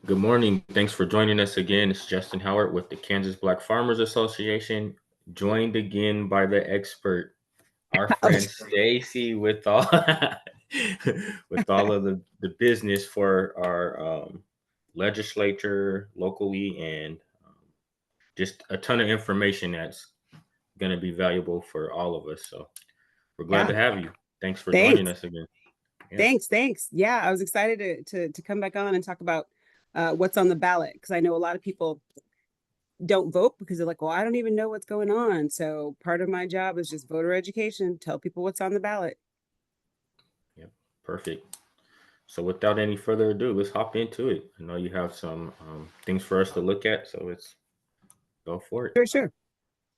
Good morning. Thanks for joining us again. It's Justin Howard with the Kansas Black Farmers Association, joined again by the expert, our friend Stacey, with all with all of the business for our legislature locally, and just a ton of information that's going to be valuable for all of us. So we're glad Yeah, to have you. Thanks for joining thanks. us again. Yeah. Thanks. Yeah, I was excited to come back on and talk about what's on the ballot because I know a lot of people don't vote because they're like, well, I don't even know what's going on. So part of my job is just voter education, tell people what's on the ballot. Yep. Perfect. So without any further ado, let's hop into it. I know you have some things for us to look at, so let's go for it. Sure.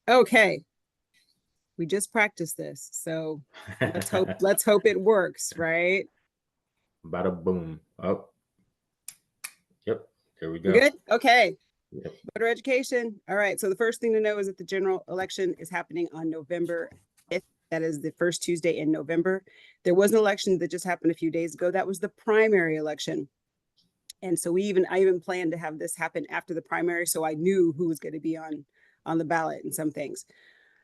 Okay, we just practiced this, so let's hope it works, right? Bada boom. Oh, yep. There we We're go. good. Okay, Yep. voter education. All right. So the first thing to know is that the general election is happening on November 5th. That is the first Tuesday in November. There was an election that just happened a few days ago. That was the primary election. And so I even planned to have this happen after the primary, so I knew who was going to be on the ballot and some things.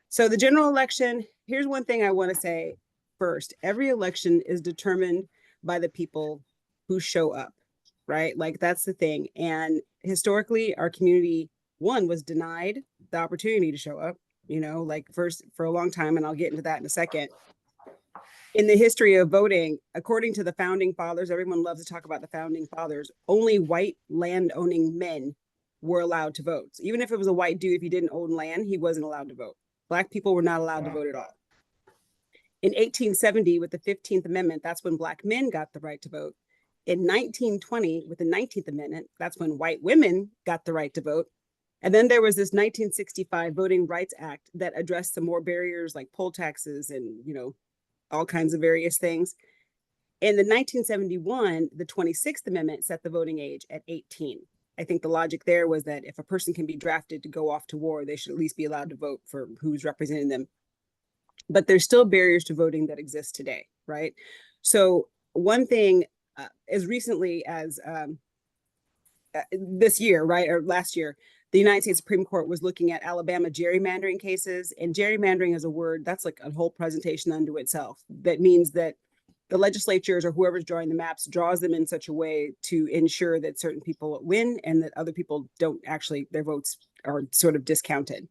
So the general election, here's one thing I want to say first. Every election is determined by the people who show up, right? Like that's the thing. And historically, our community, one, was denied the opportunity to show up, like first for a long time, and I'll get into that in a second. In the history of voting, according to the founding fathers, everyone loves to talk about the founding fathers, only white land owning men were allowed to vote. So even if it was a white dude, if he didn't own land, he wasn't allowed to vote. Black people were not allowed to Wow. vote at all. In 1870, with the 15th Amendment, that's when Black men got the right to vote. In 1920, with the 19th Amendment, that's when white women got the right to vote. And then there was this 1965 Voting Rights Act that addressed some more barriers like poll taxes and, all kinds of various things. In the 1971, the 26th Amendment set the voting age at 18. I think the logic there was that if a person can be drafted to go off to war, they should at least be allowed to vote for who's representing them. But there's still barriers to voting that exist today, right? So one thing, as recently as this year, right, or last year, the United States Supreme Court was looking at Alabama gerrymandering cases, and gerrymandering is a word that's like a whole presentation unto itself. That means that the legislatures or whoever's drawing the maps draws them in such a way to ensure that certain people win and that other people don't actually, their votes are sort of discounted.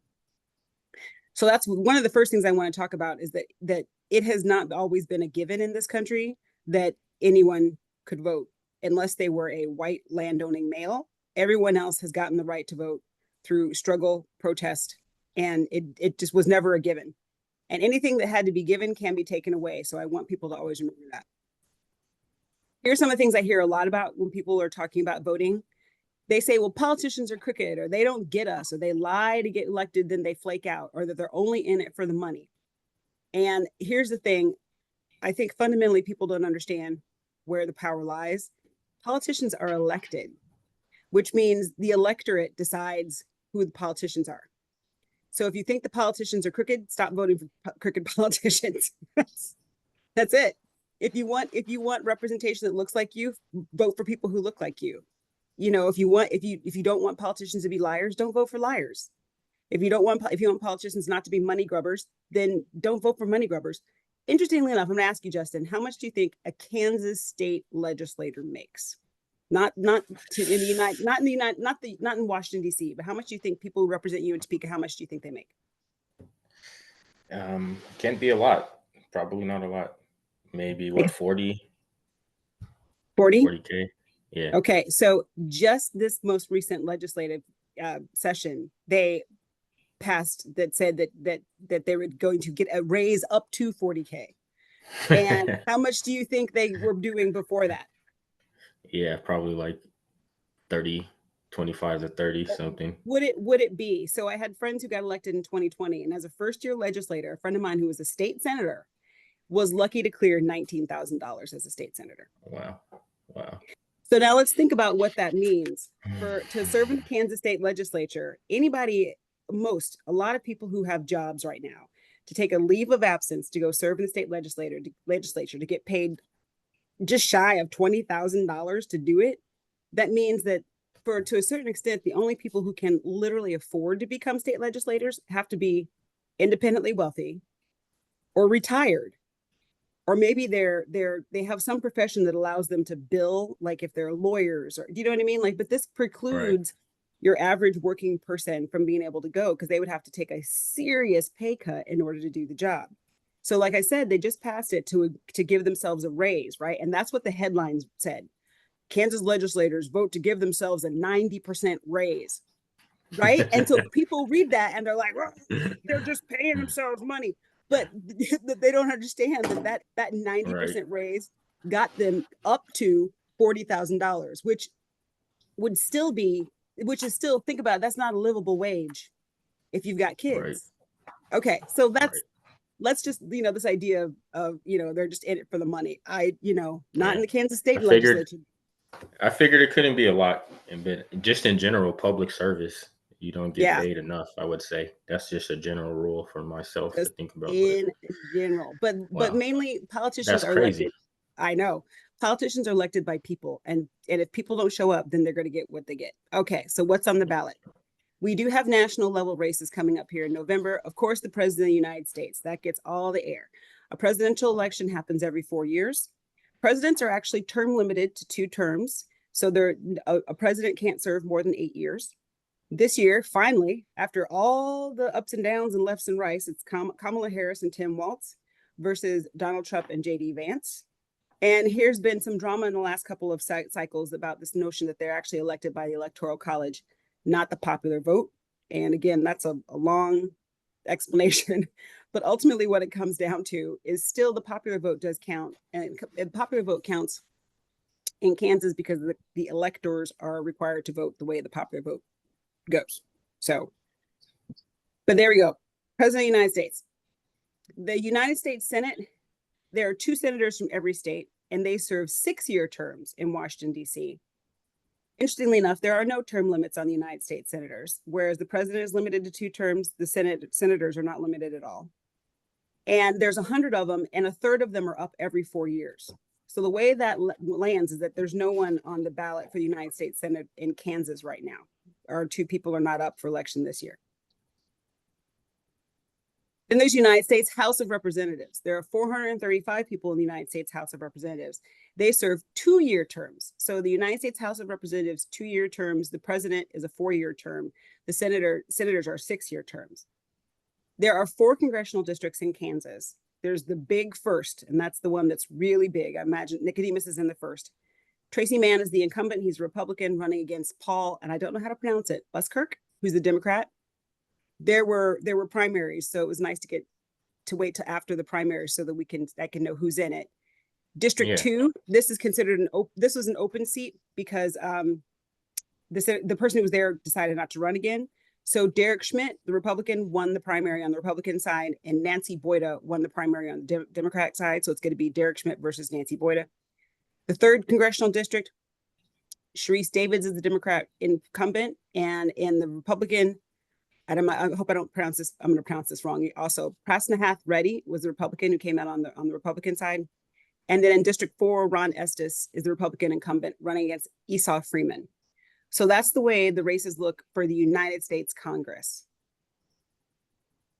So that's one of the first things I want to talk about is that it has not always been a given in this country that anyone could vote unless they were a white landowning male. Everyone else has gotten the right to vote through struggle, protest, and it just was never a given. And anything that had to be given can be taken away. So I want people to always remember that. Here's some of the things I hear a lot about when people are talking about voting. They say, well, politicians are crooked, or they don't get us, or they lie to get elected, then they flake out, or that they're only in it for the money. And here's the thing. I think fundamentally people don't understand where the power lies. Politicians are elected, which means the electorate decides who the politicians are. So if you think the politicians are crooked, stop voting for crooked politicians. That's it. If you want representation that looks like you, vote for people who look like you. If you don't want politicians to be liars, don't vote for liars. If you want politicians not to be money grubbers, then don't vote for money grubbers. Interestingly enough, I'm going to ask you, Justin, how much do you think a Kansas state legislator makes? Not in Washington D.C., but how much do you think people who represent you in Topeka? How much do you think they make? Can't be a lot. Probably not a lot. Maybe what, 40? 40? 40K? Yeah. Okay, so just this most recent legislative session, they passed that said that they were going to get a raise up to 40K. And how much do you think they were doing before that? Yeah, probably like 30, 25 to 30 something. Would it be? So I had friends who got elected in 2020, and as a first year legislator, a friend of mine who was a state senator was lucky to clear $19,000 as a state senator. Wow. Wow. So now let's think about what that means to serve in the Kansas state legislature. A lot of people who have jobs right now to take a leave of absence to go serve in the state legislature to get paid just shy of $20,000 to do it. That means that to a certain extent, the only people who can literally afford to become state legislators have to be independently wealthy or retired, or maybe they have some profession that allows them to bill, like if they're lawyers, or do you know what I mean? Like, but this Right. precludes your average working person from being able to go, because they would have to take a serious pay cut in order to do the job. So like I said, they just passed it to give themselves a raise, right? And that's what the headlines said. Kansas legislators vote to give themselves a 90% raise, right? And so people read that and they're like, well, they're just paying themselves money. But they don't understand that 90% Right. raise got them up to $40,000, would still be, which is still, think about it, that's not a livable wage if you've got Right. kids. Okay, so Right. let's just, this idea of, they're just in it for the money. Not Yeah. in the Kansas I state figured legislature. I figured it couldn't be a lot, but just in general, public service, you don't get Yeah, paid enough. I would say that's just a general rule for myself to just think about. But in general. But wow, mainly politicians that's are crazy. elected. I know. Politicians are elected by people, and if people don't show up, then they're going to get what they get. Okay, so what's on the ballot? We do have national level races coming up here in November. Of course, the president of the United States, that gets all the air. A presidential election happens every 4 years. Presidents are actually term limited to 2 terms. So a president can't serve more than 8 years. This year, finally, after all the ups and downs and lefts and rights, it's Kamala Harris and Tim Walz versus Donald Trump and JD Vance. And here's been some drama in the last couple of cycles about this notion that they're actually elected by the Electoral College, not the popular vote. And again, that's a long explanation. But ultimately, what it comes down to is still the popular vote does count. And the popular vote counts in Kansas because the electors are required to vote the way the popular vote goes. So, but there we go. President of the United States. The United States Senate, there are 2 senators from every state, and they serve 6-year terms in Washington, D.C. Interestingly enough, there are no term limits on the United States senators, whereas the president is limited to 2 terms. The senators are not limited at all. And there's 100 of them, and a third of them are up every 4 years. So the way that lands is that there's no one on the ballot for the United States Senate in Kansas right now. Or 2 people are not up for election this year. Then there's United States House of Representatives. There are 435 people in the United States House of Representatives. They serve 2-year terms. So the United States House of Representatives, 2-year terms. The president is a 4-year term. The senators are 6-year terms. There are 4 congressional districts in Kansas. There's the big first, and that's the one that's really big. I imagine Nicodemus is in the first. Tracy Mann is the incumbent. He's a Republican running against Paul, and I don't know how to pronounce it, Buskirk, who's the Democrat. There were primaries, so it was nice to wait till after the primaries so that I can know who's in it. District Yeah. 2, this is considered this was an open seat because the person who was there decided not to run again. So Derek Schmidt, the Republican, won the primary on the Republican side, and Nancy Boyda won the primary on the Democratic side. So it's going to be Derek Schmidt versus Nancy Boyda. The 3rd congressional district, Sharice Davids is the Democrat incumbent, and in the Republican, I hope I don't pronounce this. I'm going to pronounce this wrong. Also, Prasnath Reddy was the Republican who came out on the Republican side. And then in District 4, Ron Estes is the Republican incumbent running against Esau Freeman. So that's the way the races look for the United States Congress.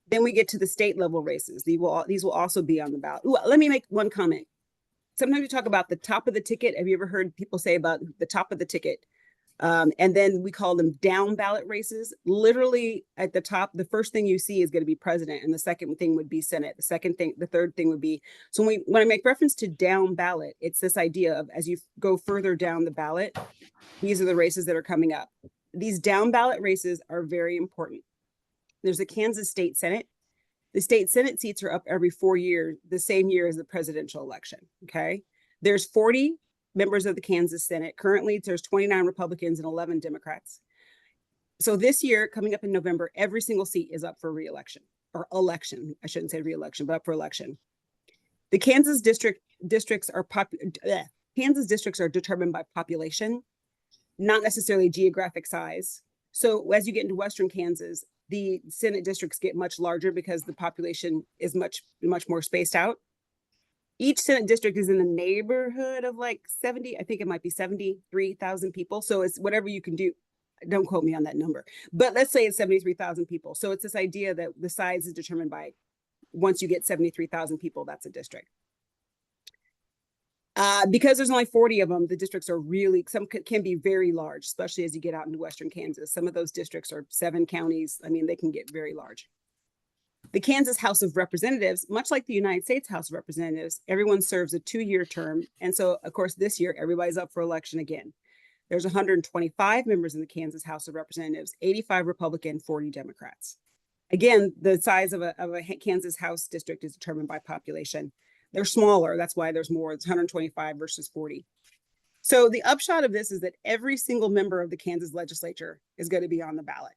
Then we get to the state level races. These will also be on the ballot. Ooh, let me make one comment. Sometimes we talk about the top of the ticket. Have you ever heard people say about the top of the ticket? And then we call them down ballot races. Literally at the top, the first thing you see is going to be president, and the second thing would be Senate. The third thing would be, so when I make reference to down ballot, it's this idea of as you go further down the ballot, these are the races that are coming up. These down ballot races are very important. There's a Kansas State Senate. The state Senate seats are up every 4 years, the same year as the presidential election. Okay. There's 40 members of the Kansas Senate. Currently, there's 29 Republicans and 11 Democrats. So this year, coming up in November, every single seat is up for re-election or election. I shouldn't say re-election, but up for election. The Kansas districts are determined by population, not necessarily geographic size. So as you get into Western Kansas, the Senate districts get much larger because the population is much more spaced out. Each Senate district is in the neighborhood of like 70, I think it might be 73,000 people. So it's whatever you can do. Don't quote me on that number, but let's say it's 73,000 people. So it's this idea that the size is determined by once you get 73,000 people, that's a district. Because there's only 40 of them, the districts are really, some can be very large, especially as you get out into Western Kansas. Some of those districts are 7 counties. I mean, they can get very large. The Kansas House of Representatives, much like the United States House of Representatives, everyone serves a 2-year term. And so, of course, this year, everybody's up for election again. There's 125 members in the Kansas House of Representatives, 85 Republican, 40 Democrats. Again, the size of a Kansas House district is determined by population. They're smaller. That's why there's more. It's 125 versus 40. So the upshot of this is that every single member of the Kansas legislature is going to be on the ballot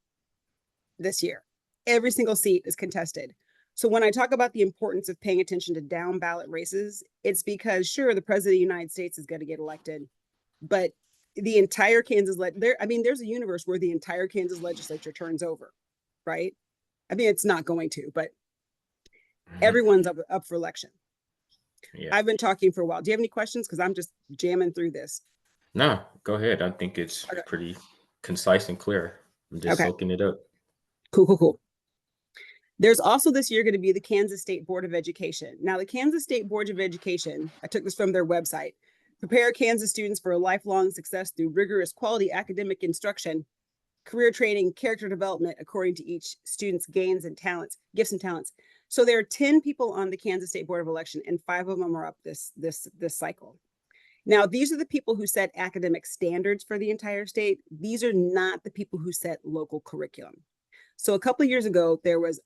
this year. Every single seat is contested. So when I talk about the importance of paying attention to down ballot races, it's because sure, the president of the United States is going to get elected, but the entire Kansas, there's a universe where the entire Kansas legislature turns over, right? I mean, it's not going to, but everyone's up for election. Yeah. I've been talking for a while. Do you have any questions? Because I'm just jamming through this. No, go ahead. I think it's pretty concise and clear. I'm just soaking it up. Cool. There's also this year going to be the Kansas State Board of Education. Now, the Kansas State Board of Education, I took this from their website, prepare Kansas students for a lifelong success through rigorous quality academic instruction, career training, character development, according to each student's gifts and talents. So there are 10 people on the Kansas State Board of Election, and 5 of them are up this cycle. Now, these are the people who set academic standards for the entire state. These are not the people who set local curriculum. So a couple of years ago, there was,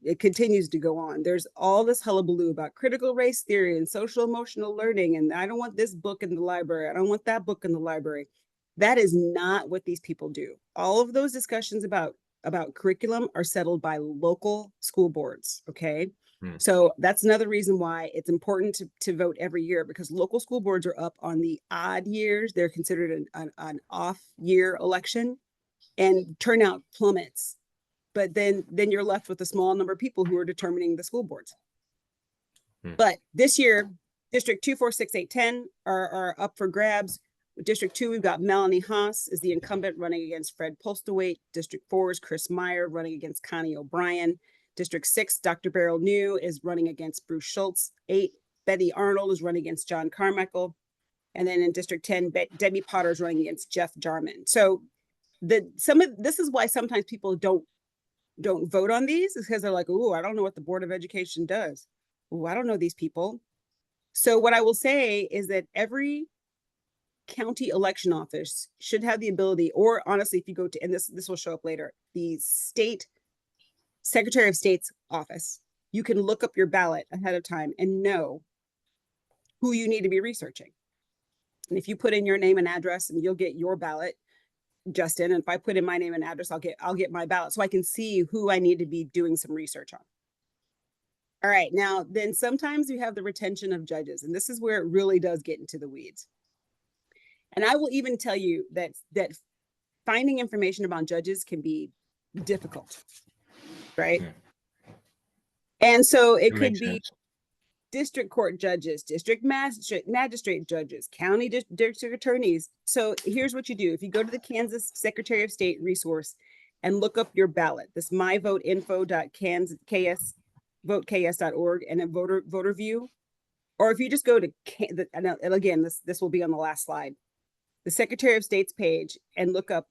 it continues to go on. There's all this hullabaloo about critical race theory and social emotional learning. And I don't want this book in the library. I don't want that book in the library. That is not what these people do. All of those discussions about curriculum are settled by local school boards. Okay. So that's another reason why it's important to vote every year, because local school boards are up on the odd years. They're considered an off year election, and turnout plummets. But then you're left with a small number of people who are determining the school boards. But this year, District 2, 4, 6, 8, 10 are up for grabs. District 2, we've got Melanie Haas is the incumbent running against Fred Postlewaite. District 4 is Chris Meyer running against Connie O'Brien. District 6, Dr. Beryl New is running against Bruce Schultz. 8, Betty Arnold is running against John Carmichael. And then in District 10, Debbie Potter is running against Jeff Jarman. So this is why sometimes people don't vote on these, is because they're like, oh, I don't know what the Board of Education does. Oh, I don't know these people. So what I will say is that every county election office should have the ability, or honestly, if you go to, and this will show up later, the state Secretary of State's office, you can look up your ballot ahead of time and know who you need to be researching. And if you put in your name and address, and you'll get your ballot, Justin, and if I put in my name and address, I'll get my ballot, so I can see who I need to be doing some research on. All right, now then sometimes you have the retention of judges, and this is where it really does get into the weeds. And I will even tell you that finding information about judges can be difficult, right? And so it could be district court judges, district magistrate judges, county district attorneys. So here's what you do. If you go to the Kansas Secretary of State resource and look up your ballot, this myvoteinfo.voteks.org, and a voter view, or if you just go to, and again, this will be on the last slide, the Secretary of State's page, and look up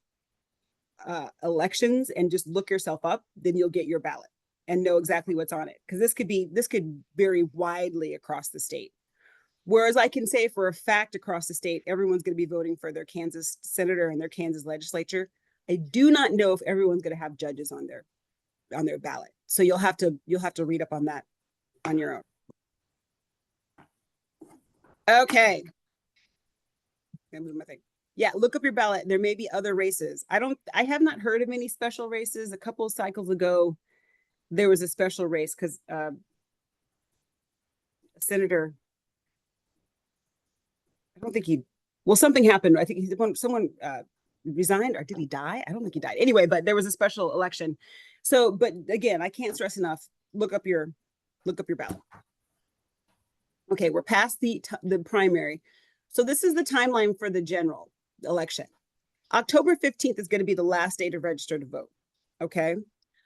elections and just look yourself up, then you'll get your ballot and know exactly what's on it. Because this could vary widely across the state. Whereas I can say for a fact across the state, everyone's going to be voting for their Kansas senator and their Kansas legislature. I do not know if everyone's going to have judges on their ballot. So you'll have to read up on that on your own. Okay. I'm moving my thing. Yeah, look up your ballot. There may be other races. I have not heard of any special races. A couple of cycles ago, there was a special race because Senator, I don't think something happened. I think someone resigned, or did he die? I don't think he died. Anyway, but there was a special election. So, but again, I can't stress enough, look up your ballot. Okay, we're past the primary. So this is the timeline for the general election. October 15th is going to be the last day to register to vote. Okay.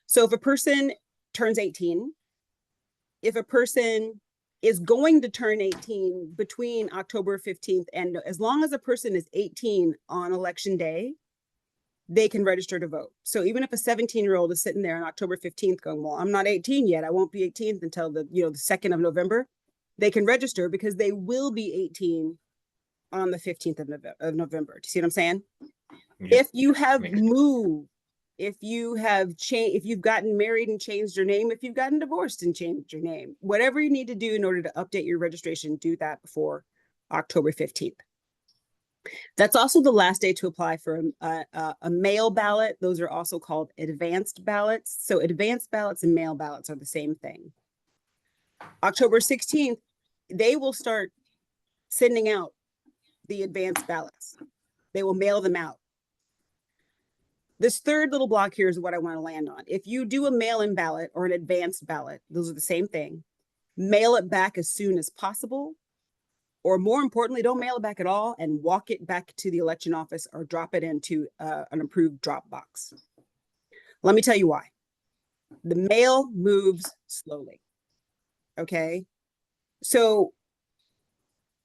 So if a person turns 18, if a person is going to turn 18 between October 15th and as long as a person is 18 on election day, they can register to vote. So even if a 17-year-old is sitting there on October 15th going, well, I'm not 18 yet, I won't be 18 until the 2nd of November, they can register because they will be 18 on the 15th of November. Do you see what I'm saying? Yeah. If you have moved, if you have changed, if you've gotten married and changed your name, if you've gotten divorced and changed your name, whatever you need to do in order to update your registration, do that before October 15th. That's also the last day to apply for a mail ballot. Those are also called advanced ballots. So advanced ballots and mail ballots are the same thing. October 16th, they will start sending out the advanced ballots. They will mail them out. This third little block here is what I want to land on. If you do a mail-in ballot or an advanced ballot, those are the same thing. Mail it back as soon as possible, or more importantly, don't mail it back at all and walk it back to the election office or drop it into an approved drop box. Let me tell you why. The mail moves slowly. Okay. So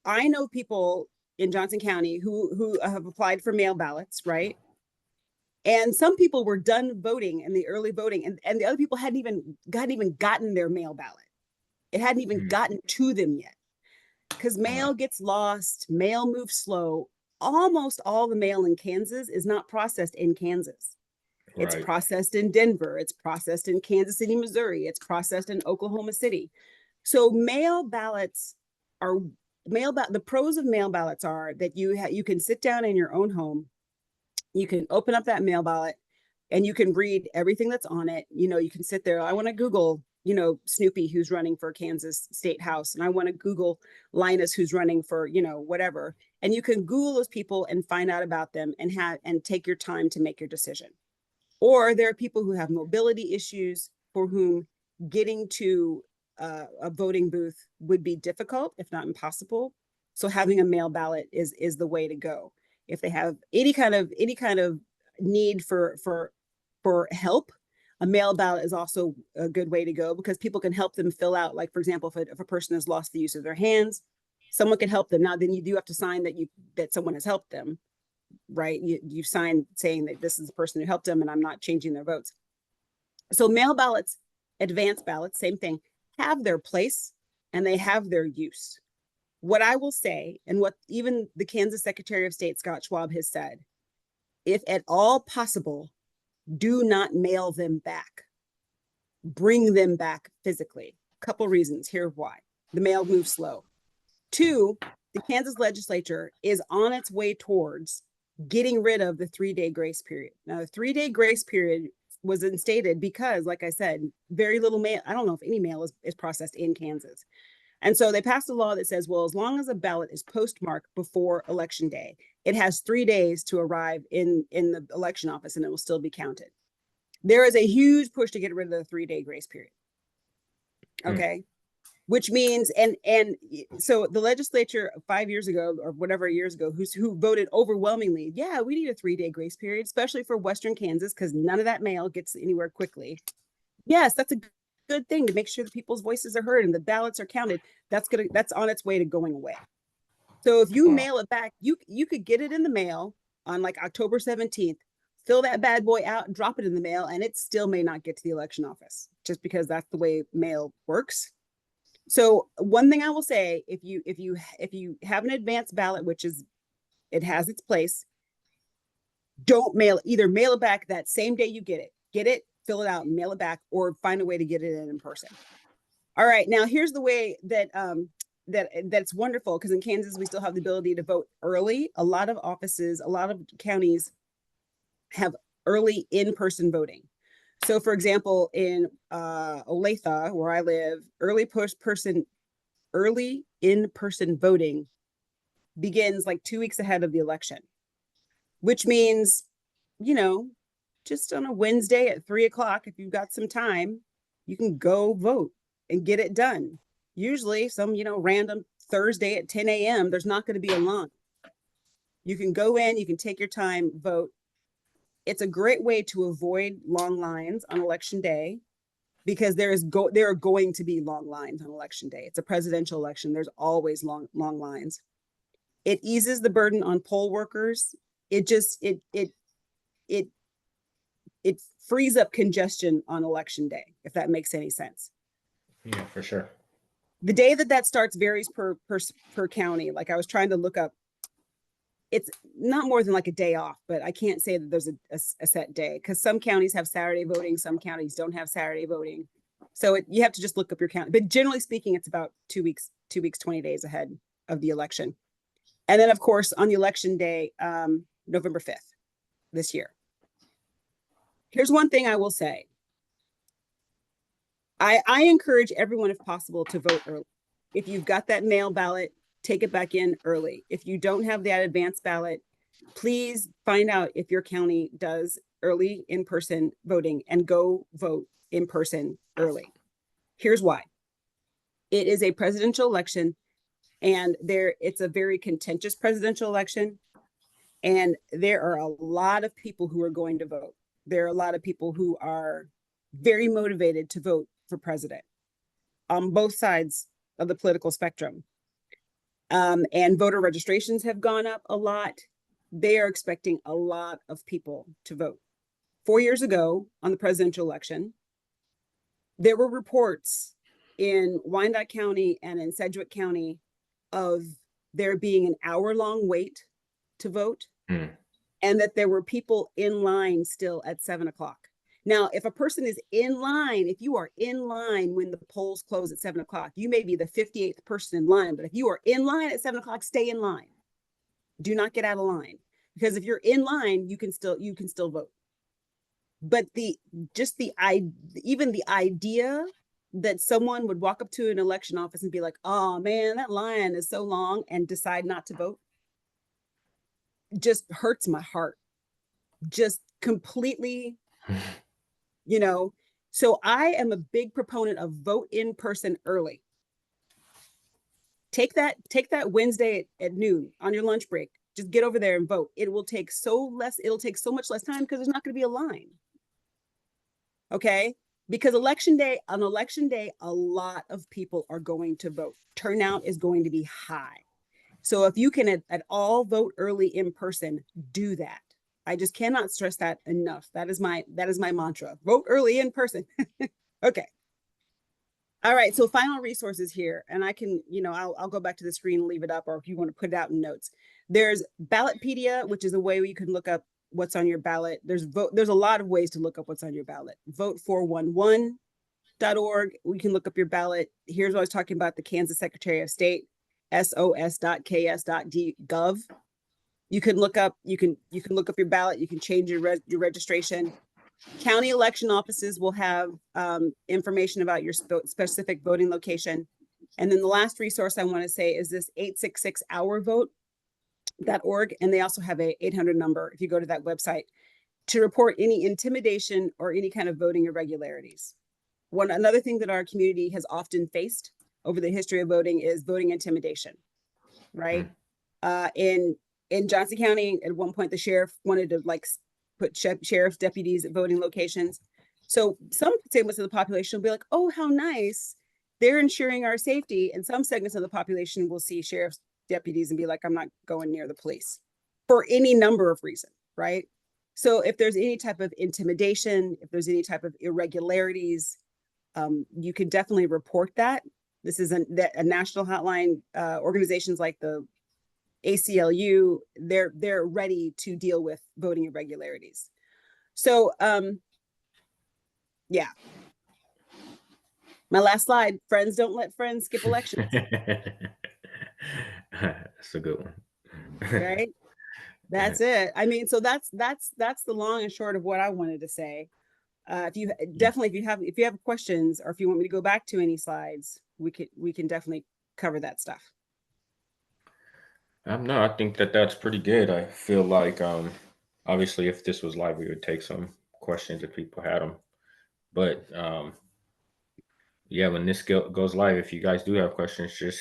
I know people in Johnson County who have applied for mail ballots, right? And some people were done voting in the early voting, and the other people hadn't even gotten their mail ballot. It hadn't even gotten to them yet. Because mail gets lost, mail moves slow. Almost all the mail in Kansas is not processed in Kansas. Right. It's processed in Denver. It's processed in Kansas City, Missouri. It's processed in Oklahoma City. So mail ballots are the pros of mail ballots are that you can sit down in your own home. You can open up that mail ballot and you can read everything that's on it. You can sit there. I want to Google, Snoopy, who's running for Kansas State House. And I want to Google Linus, who's running for, whatever. And you can Google those people and find out about them and take your time to make your decision. Or there are people who have mobility issues for whom getting to a voting booth would be difficult, if not impossible. So having a mail ballot is the way to go. If they have any kind of need for help, a mail ballot is also a good way to go because people can help them fill out. Like, for example, if a person has lost the use of their hands, someone can help them. Now, then you do have to sign that someone has helped them, right? You sign saying that this is the person who helped them and I'm not changing their votes. So mail ballots, advanced ballots, same thing, have their place and they have their use. What I will say, and what even the Kansas Secretary of State, Scott Schwab, has said, if at all possible, do not mail them back. Bring them back physically. A couple reasons. Here's why. The mail moves slow. 2, the Kansas legislature is on its way towards getting rid of the 3-day grace period. Now, the 3-day grace period was instated because, like I said, very little mail. I don't know if any mail is processed in Kansas. And so they passed a law that says, well, as long as a ballot is postmarked before election day, it has 3 days to arrive in the election office and it will still be counted. There is a huge push to get rid of the 3-day grace period. Okay. Which means, and so the legislature 5 years ago or whatever years ago, who voted overwhelmingly, yeah, we need a 3-day grace period, especially for Western Kansas, because none of that mail gets anywhere quickly. Yes, that's a good thing to make sure that people's voices are heard and the ballots are counted. That's on its way to going away. So if you mail it back, you could get it in the mail on like October 17th, fill that bad boy out and drop it in the mail, and it still may not get to the election office just because that's the way mail works. So one thing I will say, if you have an advanced ballot, it has its place, don't either mail it back that same day you get it, fill it out and mail it back, or find a way to get it in person. All right, now here's the way that that's wonderful, because in Kansas we still have the ability to vote early. A lot of offices, a lot of counties have early in-person voting. So for example, in Olathe, where I live, early in-person voting begins like 2 weeks ahead of the election, which means, just on a Wednesday at 3 o'clock, if you've got some time, you can go vote and get it done. usually some, random Thursday at 10 a.m., there's not going to be a line. You can go in, you can take your time, vote. It's a great way to avoid long lines on election day, because there are going to be long lines on election day. It's a presidential election. There's always long lines. It eases the burden on poll workers. It frees up congestion on election day, if that makes any sense. Yeah, for sure. The day that starts varies per county. Like, I was trying to look up, it's not more than like a day off, but I can't say that there's a set day, because some counties have Saturday voting, some counties don't have Saturday voting. So you have to just look up your county. But generally speaking, it's about 2 weeks, 20 days ahead of the election. And then, of course, on the election day, November 5th this year. Here's one thing I will say. I encourage everyone, if possible, to vote early. If you've got that mail ballot, take it back in early. If you don't have that advance ballot, please find out if your county does early in-person voting and go vote in person early. Here's why. It is a presidential election, and it's a very contentious presidential election, and there are a lot of people who are going to vote. There are a lot of people who are very motivated to vote for president on both sides of the political spectrum. And voter registrations have gone up a lot. They are expecting a lot of people to vote. 4 years ago, on the presidential election, there were reports in Wyandotte County and in Sedgwick County of there being an hour-long wait to vote, and that there were people in line still at 7 o'clock. Now, if a person is in line, if you are in line when the polls close at 7 o'clock, you may be the 58th person in line, but if you are in line at 7 o'clock, stay in line. Do not get out of line, because if you're in line, you can still vote. But even the idea that someone would walk up to an election office and be like, oh man, that line is so long, and decide not to vote, just hurts my heart. Just completely, So I am a big proponent of vote in person early. Take that Wednesday at noon on your lunch break. Just get over there and vote. It'll take so much less time, because there's not going to be a line. Okay? Because on election day, a lot of people are going to vote. Turnout is going to be high. So if you can at all vote early in person, do that. I just cannot stress that enough. That is my mantra. Vote early in person. Okay. All right. So final resources here, and I can, I'll go back to the screen and leave it up, or if you want to put it out in notes. There's Ballotpedia, which is a way where you can look up what's on your ballot. There's a lot of ways to look up what's on your ballot. Vote411.org. We can look up your ballot. Here's what I was talking about: the Kansas Secretary of State, sos.ks.gov. You can look up your ballot. You can change your registration. County election offices will have information about your specific voting location. And then the last resource I want to say is this 866-OUR-VOTE.org. And they also have a 800 number, if you go to that website, to report any intimidation or any kind of voting irregularities. Another thing that our community has often faced over the history of voting is voting intimidation, right? In Johnson County, at one point, the sheriff wanted to put sheriff's deputies at voting locations. So some segments of the population will be like, oh, how nice, they're ensuring our safety. And some segments of the population will see sheriff's deputies and be like, I'm not going near the police, for any number of reasons, right? So if there's any type of intimidation, if there's any type of irregularities, you can definitely report that. This is a national hotline. Organizations like the ACLU, they're ready to deal with voting irregularities. So yeah. My last slide: friends don't let friends skip elections. That's a good one. Right? That's it. I mean, so that's the long and short of what I wanted to say. If you have questions, or if you want me to go back to any slides, we can definitely cover that stuff. No, I think that's pretty good. I feel like obviously if this was live, we would take some questions if people had them. But yeah, when this goes live, if you guys do have questions, just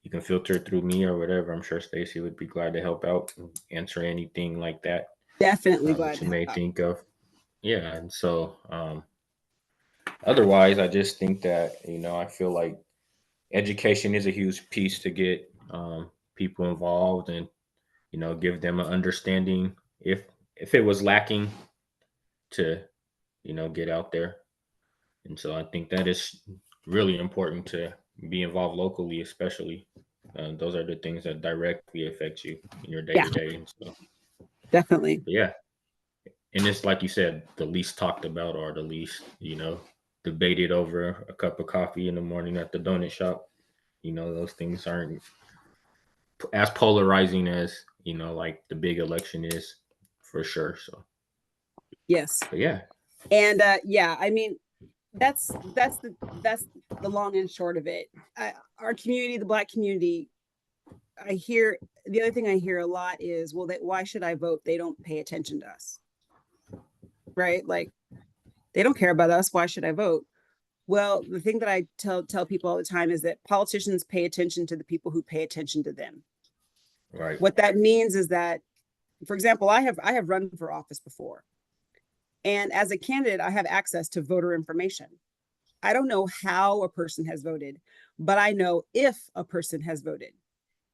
you can filter it through me or whatever. I'm sure Stacey would be glad to help out and answer anything like that Definitely glad that to you help may out. think of. Yeah, and so otherwise, I just think that I feel like education is a huge piece to get people involved and give them an understanding if it was lacking to get out there. And so I think that is really important to be involved locally, especially. Those are the things that directly affect you in your day Yeah, to day. And so, definitely. but yeah, and it's like you said, the least talked about or the least, debated over a cup of coffee in the morning at the donut shop. Those things aren't as polarizing as like the big election is, for sure. So, Yes. but yeah, And yeah, I mean, that's the long and short of it. Our community, the Black community, I hear the other thing I hear a lot is, well, why should I vote? They don't pay attention to us, right? Like they don't care about us. Why should I vote? Well, the thing that I tell people all the time is that politicians pay attention to the people who pay attention to them. right, What that means is that, for example, I have run for office before, and as a candidate, I have access to voter information. I don't know how a person has voted, but I know if a person has voted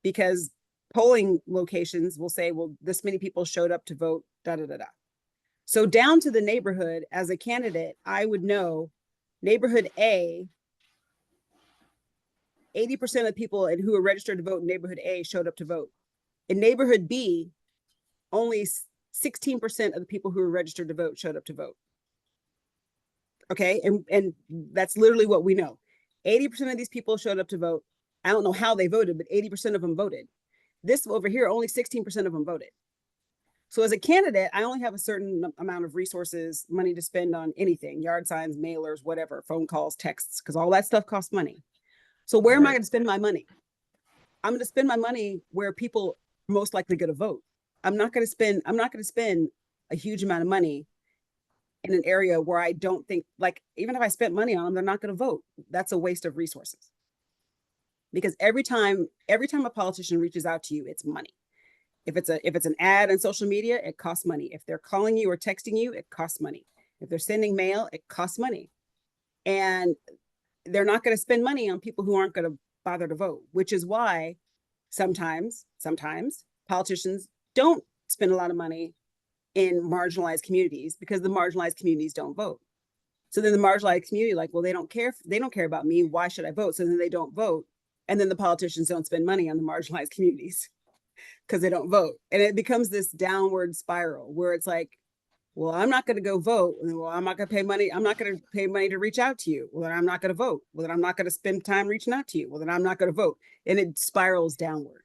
because polling locations will say, well, this many people showed up to vote, da da da da. So down to the neighborhood, as a candidate, I would know neighborhood A, 80% of the people who are registered to vote in neighborhood A showed up to vote. In neighborhood B, only 16% of the people who were registered to vote showed up to vote. Okay. And that's literally what we know. 80% of these people showed up to vote. I don't know how they voted, but 80% of them voted. This over here, only 16% of them voted. So as a candidate, I only have a certain amount of resources, money to spend on anything, yard signs, mailers, whatever, phone calls, texts, because all that stuff costs money. So where am I right, going to spend my money? I'm going to spend my money where people are most likely going to vote. I'm not going to spend a huge amount of money in an area where I don't think, like, even if I spent money on them, they're not going to vote. That's a waste of resources. Because every time a politician reaches out to you, it's money. If it's an ad on social media, it costs money. If they're calling you or texting you, it costs money. If they're sending mail, it costs money. And they're not going to spend money on people who aren't going to bother to vote, which is why sometimes politicians don't spend a lot of money in marginalized communities because the marginalized communities don't vote. So then the marginalized community, like, well, they don't care about me. Why should I vote? So then they don't vote. And then the politicians don't spend money on the marginalized communities because they don't vote. And it becomes this downward spiral where it's like, well, I'm not going to go vote. Well, I'm not going to pay money. I'm not going to pay money to reach out to you. Well, then I'm not going to vote. Well, then I'm not going to spend time reaching out to you. Well, then I'm not going to vote. And it spirals downward.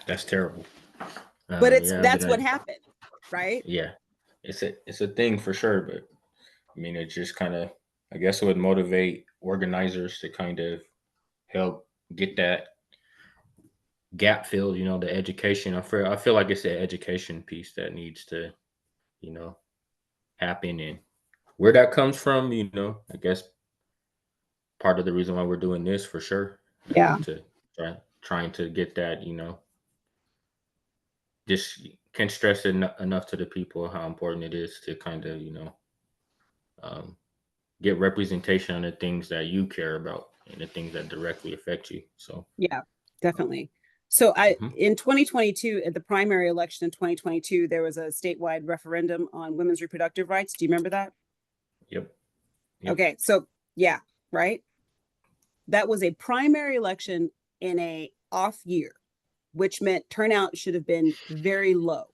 that's terrible. But Yeah, but that's what happened, right? yeah, it's a thing for sure. But I mean, it just kind of, I guess, it would motivate organizers to kind of help get that gap filled. The education. I feel like it's the education piece that needs to, you know, happen, and where that comes from. I guess part of the reason why we're doing this for sure, Yeah. to trying to get that, just can stress it enough to the people how important it is to kind of, um, get representation on the things that you care about and the things that directly affect you. So, Yeah, definitely. So I mhm. in 2022, at the primary election in 2022, there was a statewide referendum on women's reproductive rights. Do you remember that? Yep, yep, Okay, so yeah, right. That was a primary election in a off year, which meant turnout should have been very low.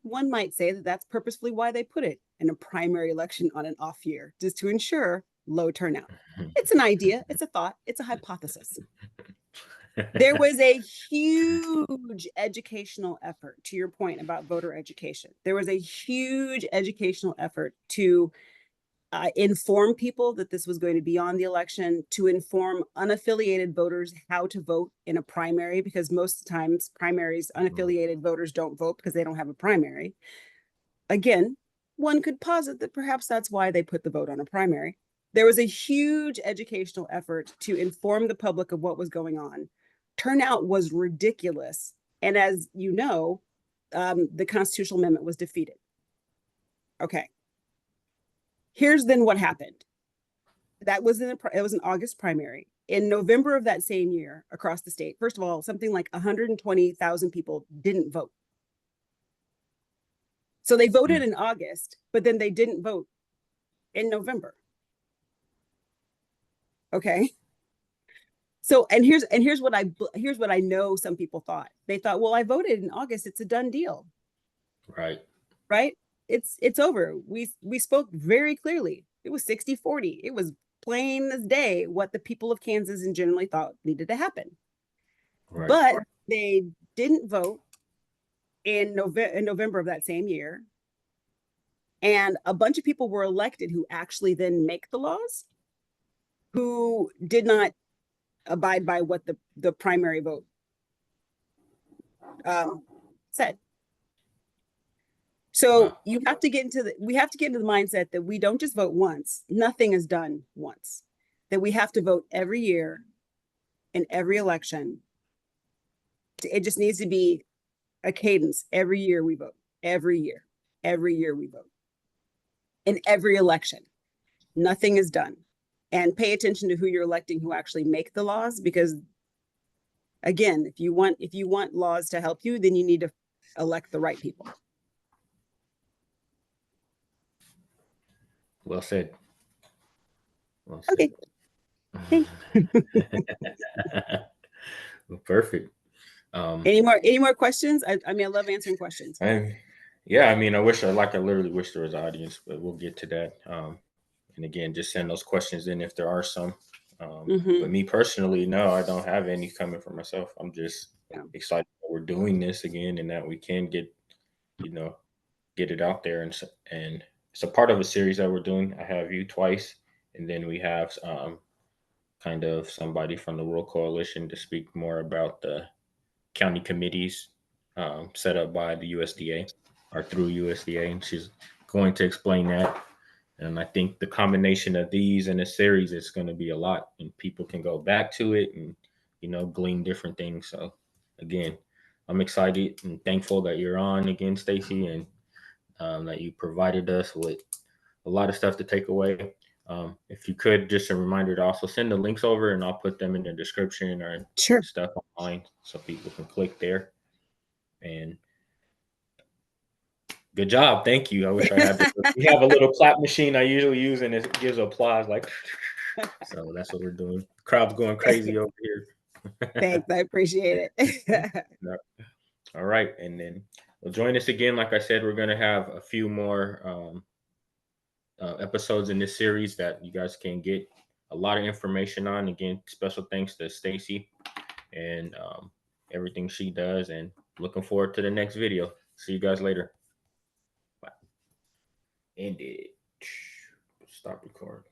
One might say that that's purposefully why they put it in a primary election on an off year, just to ensure low turnout. It's an idea, it's a thought, it's a hypothesis. There was a huge educational effort, to your point about voter education. There was a huge educational effort to inform people that this was going to be on the election, to inform unaffiliated voters how to vote in a primary, because most times primaries, unaffiliated voters don't vote because they don't have a primary. Again, one could posit that perhaps that's why they put the vote on a primary. There was a huge educational effort to inform the public of what was going on. Turnout was ridiculous. And as you know, the constitutional amendment was defeated. Okay. Here's then what happened. It was an August primary. In November of that same year, across the state, first of all, something like 120,000 people didn't vote. So they voted in August, but then they didn't vote in November. Okay. So, and here's what I know some people thought. They thought, well, I voted in August, it's a done deal. Right. Right? It's over. We spoke very clearly. It was 60-40. It was plain as day what the people of Kansas and generally thought needed to happen. Right. But they didn't vote in November of that same year. And a bunch of people were elected who actually then make the laws, who did not abide by what the primary vote said. So we have to get into the mindset that we don't just vote once. Nothing is done once. That we have to vote every year in every election. It just needs to be a cadence. Every year we vote. Every year we vote. In every election, nothing is done. And pay attention to who you're electing, who actually make the laws, because again, if you want laws to help you, then you need to elect the right people. Well said. Well said. Okay. Well, perfect. Any more questions? I mean, I love answering questions. Yeah, I mean, I literally wish there was an audience, but we'll get to that. And again, just send those questions in if there are some. But me personally, no, I don't have any coming for myself. I'm just excited that we're doing this again and that we can get it out there. And it's a part of a series that we're doing. I have you twice, and then we have kind of somebody from the World Coalition to speak more about the county committees set up by the USDA or through USDA, and she's going to explain that. And I think the combination of these and a series is going to be a lot, and people can go back to it and glean different things. So again, I'm excited and thankful that you're on again, Stacey, and that you provided us with a lot of stuff to take away. If you could, just a reminder to also send the links over, and I'll put them in the description or stuff online so people can click there. And good job. Thank you. I wish I had this. We have a little clap machine I usually use, and it gives applause like, so that's what we're doing. Crowd's going crazy over here. Thanks. I appreciate it. All right. And then join us again. Like I said, we're going to have a few more episodes in this series that you guys can get a lot of information on. Again, special thanks to Stacey and everything she does, and looking forward to the next video. See you guys later. Bye. End it. Stop recording.